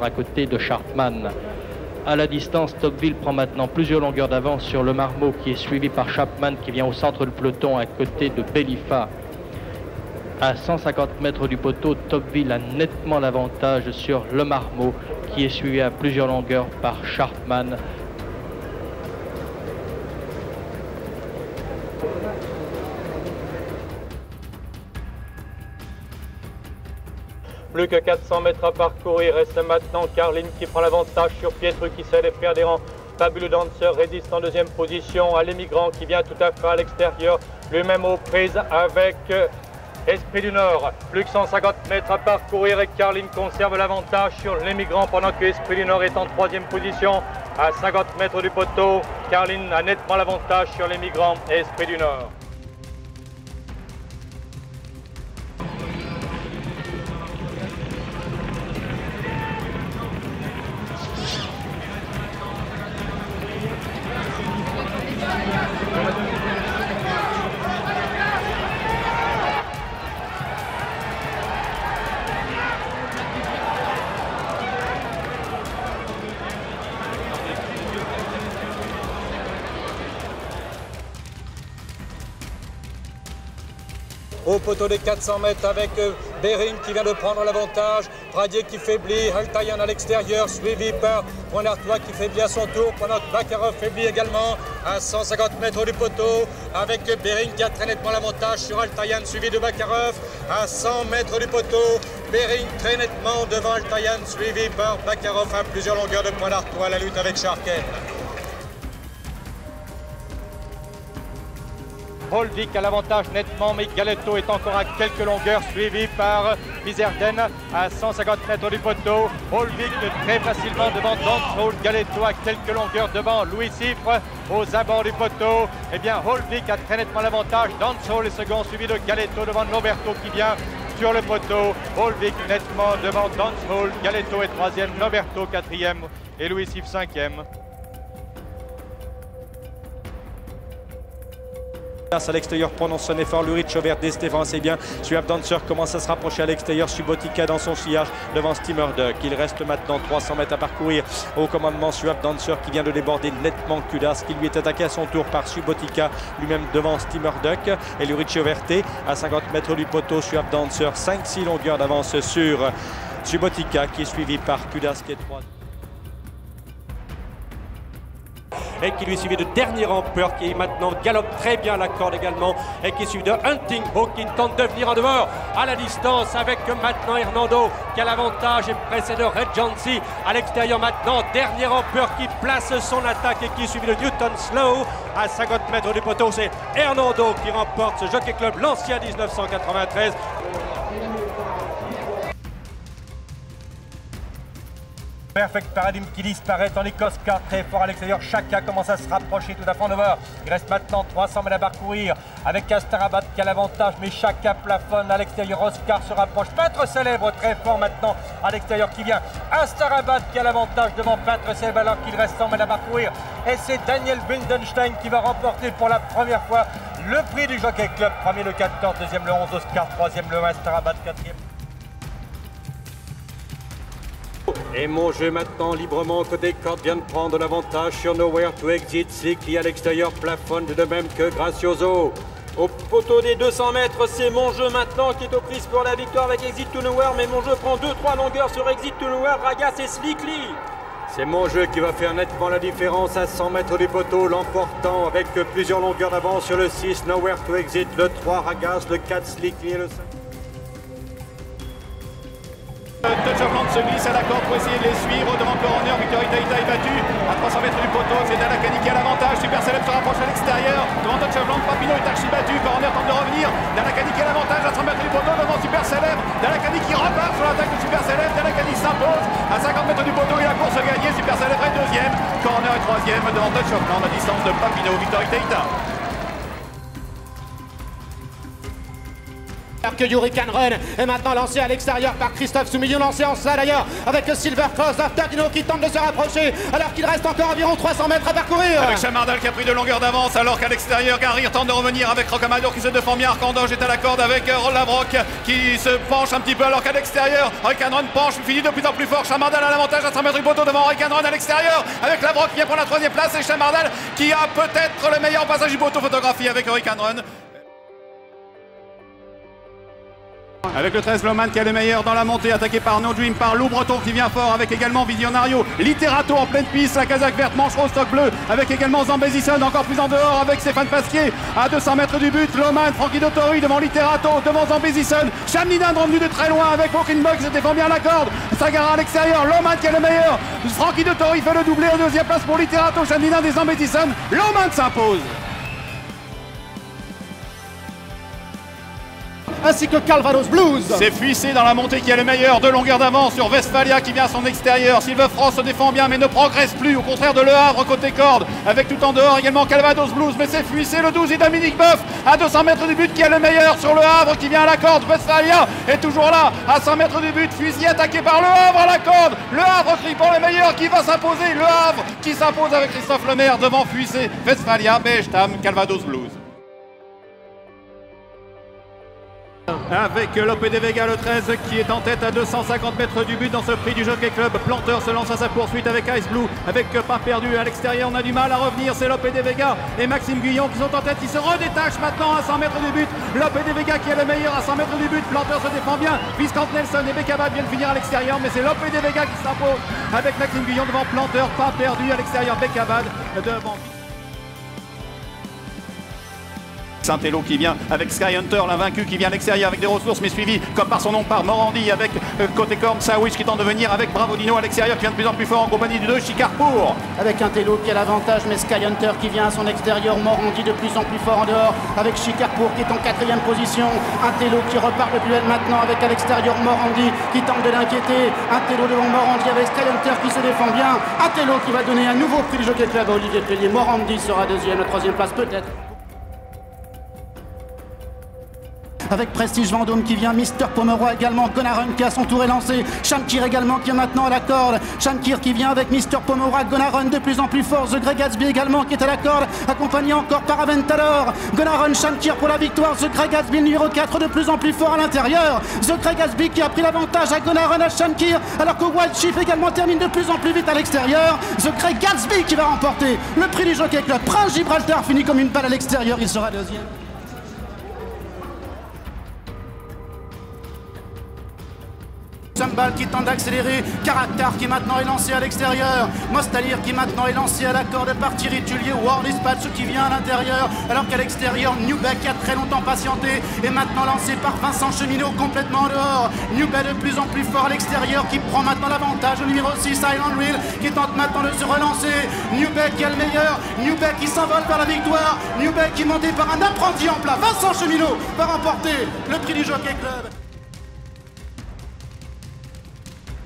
à côté de Sharpman. À la distance, Topville prend maintenant plusieurs longueurs d'avance sur le Marmot qui est suivi par Chapman qui vient au centre du peloton à côté de Bellifa. À 150 mètres du poteau, Topville a nettement l'avantage sur le Marmot qui est suivi à plusieurs longueurs par Sharpman. Plus que 400 mètres à parcourir. Reste maintenant Carlin qui prend l'avantage sur Pietru qui s'est fait adhérent. Fabuleux Dancer résiste en deuxième position à l'émigrant qui vient tout à fait à l'extérieur. Lui-même aux prises avec Esprit du Nord. Plus que 150 mètres à parcourir et Carlin conserve l'avantage sur l'émigrant pendant que Esprit du Nord est en troisième position à 50 mètres du poteau. Carlin a nettement l'avantage sur l'émigrant et Esprit du Nord. Au poteau des 400 mètres avec Bering qui vient de prendre l'avantage, Pradier qui faiblit, Altaïan à l'extérieur, suivi par Poinartois qui faiblit à son tour, pendant que Bakarov faiblit également à 150 mètres du poteau, avec Bering qui a très nettement l'avantage sur Altaïan, suivi de Bakarov à 100 mètres du poteau. Bering très nettement devant Altaïan, suivi par Bakarov à plusieurs longueurs de Poinartois, la lutte avec Sharken. Volvic a l'avantage nettement, mais Galetto est encore à quelques longueurs, suivi par Bizerden à 150 mètres du poteau. Volvic très facilement devant Dansrol, Galetto à quelques longueurs devant Louis Siffre aux abords du poteau. Eh bien, Volvic a très nettement l'avantage. Dansrol est second, suivi de Galetto devant Noberto qui vient sur le poteau. Volvic nettement devant Dansrol, Galetto est troisième, Noberto quatrième et Louis Siffre cinquième. À l'extérieur pendant son effort, Luric Chauvert Stéphane c'est bien. Suave Dancer commence à se rapprocher à l'extérieur. Subotica dans son sillage devant Steamer Duck. Il reste maintenant 300 mètres à parcourir au commandement. Suave Dancer qui vient de déborder nettement Kudas qui lui est attaqué à son tour par Subotica, lui-même devant Steamer Duck. Et Luric Chauvert à 50 mètres du poteau. Suave Dancer 5-6 longueurs d'avance sur Subotica qui est suivi par Kudas qui est 3. Et qui lui suivit de Dernier Rampeur qui maintenant galope très bien la corde également et qui suit de Hunting Hawk qui tente de venir en dehors à la distance avec maintenant Hernando qui a l'avantage et pressé de Red Jancy à l'extérieur maintenant. Dernier Rampeur qui place son attaque et qui est suivi de Newton Slow à 50 mètres du poteau. C'est Hernando qui remporte ce Jockey Club Lancia 1993. Perfect Paradigm qui disparaît en Écosse, car très fort à l'extérieur. Chaka commence à se rapprocher tout à fait en over. Il reste maintenant 300 mètres à parcourir avec Astarabat qui a l'avantage, mais Chaka plafonne à l'extérieur. Oscar se rapproche. Peintre Célèbre très fort maintenant à l'extérieur qui vient. Astarabat qui a l'avantage devant Peintre Célèbre alors qu'il reste 100 mètres à parcourir. Et c'est Daniel Windenstein qui va remporter pour la première fois le prix du Jockey Club. Premier le 14, deuxième le 11, Oscar, troisième le 1, Astarabat, quatrième. Et mon jeu maintenant librement côté corde vient de prendre l'avantage sur Nowhere to Exit. Slicky à l'extérieur plafonne de même que Gracioso. Au poteau des 200 mètres, c'est mon jeu maintenant qui est aux prises pour la victoire avec Exit to Nowhere. Mais mon jeu prend 2-3 longueurs sur Exit to Nowhere. Ragas et Slicky. C'est mon jeu qui va faire nettement la différence à 100 mètres du poteau, l'emportant avec plusieurs longueurs d'avance sur le 6 Nowhere to Exit, le 3 Ragas, le 4 Slicky et le 5. Touchland se glisse à la corde pour essayer de les suivre devant Coroner. Victor Itaïta est battu à 300 mètres du poteau. C'est Dalakani qui a l'avantage. Super Célèbre se rapproche à l'extérieur devant Touchland. Papino est archi battu. Coroner tente de revenir. Dalakani qui a l'avantage à 100 mètres du poteau devant Super Célèbre. Dalakani qui repart sur l'attaque de Super Célèbre. Dalakani s'impose à 50 mètres du poteau et la course gagnée. Super Célèbre est deuxième. Coroner est troisième devant Touchland à distance de Papino. Victor Itaïta. alors que Hurricane Run est maintenant lancé à l'extérieur par Christophe Soumillon, lancé en cela d'ailleurs avec Silver Cross of Tardino qui tente de se rapprocher alors qu'il reste encore environ 300 mètres à parcourir. Avec Chamardal qui a pris de longueur d'avance alors qu'à l'extérieur Garrir tente de revenir avec Rocamadour qui se défend bien. Arcandoge est à la corde avec Lavroc qui se penche un petit peu alors qu'à l'extérieur Hurricane Run penche, finit de plus en plus fort. Chamardal à l'avantage à 100 mètres du poteau devant Hurricane Run à l'extérieur avec Lavroc qui vient prendre la 3e place et Chamardal qui a peut-être le meilleur passage du poteau photographie avec Hurricane Run. Avec le 13 Loman qui est le meilleur dans la montée, attaqué par No Dream, par Lou Breton qui vient fort, avec également Visionario, Literato en pleine piste, la casaque verte, manche rose, stock bleu, avec également Zambezison encore plus en dehors, avec Stéphane Pasquier à 200 mètres du but, Loman, Frankie Dottori devant Literato, devant Zambezison, Chamnidan revenu de très loin avec Walking Box, se défend bien la corde, Sagara à l'extérieur, Loman qui est le meilleur, Frankie Dottori fait le doublé en 2e place pour Literato, Chamnidan et Zambezison, Loman s'impose. Ainsi que Calvados Blues. C'est Fuissé dans la montée qui est le meilleur, de longueur d'avance sur Westphalia qui vient à son extérieur. Silver Frost se défend bien mais ne progresse plus, au contraire de Le Havre côté corde, avec tout en dehors également Calvados Blues, mais c'est Fuissé le 12 et Dominique Boeuf à 200 mètres du but qui est le meilleur sur Le Havre qui vient à la corde. Westphalia est toujours là à 100 mètres du but, Fuissé attaqué par Le Havre à la corde. Le Havre crie pour le meilleur qui va s'imposer, Le Havre qui s'impose avec Christophe Lemaire devant Fuissé, Westphalia, Beestam, Calvados Blues. Avec Lope de Vega le 13 qui est en tête à 250 mètres du but dans ce prix du Jockey Club. Planteur se lance à sa poursuite avec Ice Blue, avec pas perdu à l'extérieur, on a du mal à revenir, c'est Lope de Vega et Maxime Guyon qui sont en tête, qui se redétachent maintenant à 100 mètres du but. Lope de Vega qui est le meilleur à 100 mètres du but, Planteur se défend bien, Viscount Nelson et Beckabad viennent finir à l'extérieur, mais c'est Lope de Vega qui s'impose avec Maxime Guyon devant Planteur, pas perdu à l'extérieur, Beckabad devant Saint-Elo qui vient avec Sky Hunter, l'invaincu qui vient à l'extérieur avec des ressources, mais suivi comme par son nom par Morandi avec côté corne Sawich qui tente de venir avec Bravo Dino à l'extérieur qui vient de plus en plus fort en compagnie du 2 Chicarpour. Avec un Tello qui a l'avantage, mais Sky Hunter qui vient à son extérieur, Morandi de plus en plus fort en dehors avec Chicarpour qui est en 4e position. Un Tello qui repart de plus belle maintenant avec à l'extérieur Morandi qui tente de l'inquiéter. Un Tello devant Morandi avec Sky Hunter qui se défend bien. Un Tello qui va donner un nouveau prix du Jockey Club à Olivier Pellier. Morandi sera 2e, la 3e place peut-être. Avec Prestige Vendôme qui vient, Mister Pomeroy également, Gonarun qui à son tour est lancé, Shamkir également qui est maintenant à la corde, Shamkir qui vient avec Mister Pomeroy, Gonarun de plus en plus fort, The Grey Gatsby également qui est à la corde, accompagné encore par Aventador, Gonarun, Shamkir pour la victoire, The Grey Gatsby numéro 4 de plus en plus fort à l'intérieur, The Grey Gatsby qui a pris l'avantage à Gonarun, à Shamkir, alors que Wild Chief également termine de plus en plus vite à l'extérieur, The Grey Gatsby qui va remporter le prix du Jockey Club, Prince Gibraltar finit comme une balle à l'extérieur, il sera 2e. Sambal qui tente d'accélérer, Caractère qui maintenant est lancé à l'extérieur, Mostalir qui maintenant est lancé à la corde par Thierry Tullier, War Dispatch qui vient à l'intérieur, alors qu'à l'extérieur, Newbeck qui a très longtemps patienté est maintenant lancé par Vincent Cheminot complètement dehors. Newbeck de plus en plus fort à l'extérieur qui prend maintenant l'avantage, au numéro 6, Island Wheel qui tente maintenant de se relancer. Newbeck qui est le meilleur, Newbeck qui s'envole vers la victoire, Newbeck qui est monté par un apprenti en plat. Vincent Cheminot va remporter le prix du Jockey Club.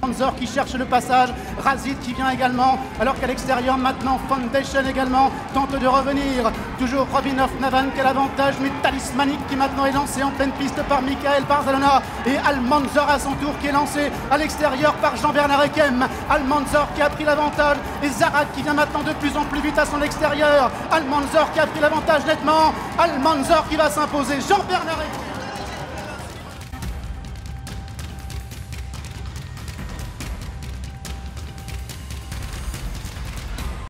Panzer qui cherche le passage, Razid qui vient également, alors qu'à l'extérieur maintenant Foundation également tente de revenir, toujours Robin of Navan qui a l'avantage, mais Talismanic qui maintenant est lancé en pleine piste par Michael Barzalona et Almanzor à son tour qui est lancé à l'extérieur par Jean-Bernard Ekem, Almanzor qui a pris l'avantage et Zarad qui vient maintenant de plus en plus vite à son extérieur, Almanzor qui a pris l'avantage nettement, Almanzor qui va s'imposer, Jean-Bernard Ekem.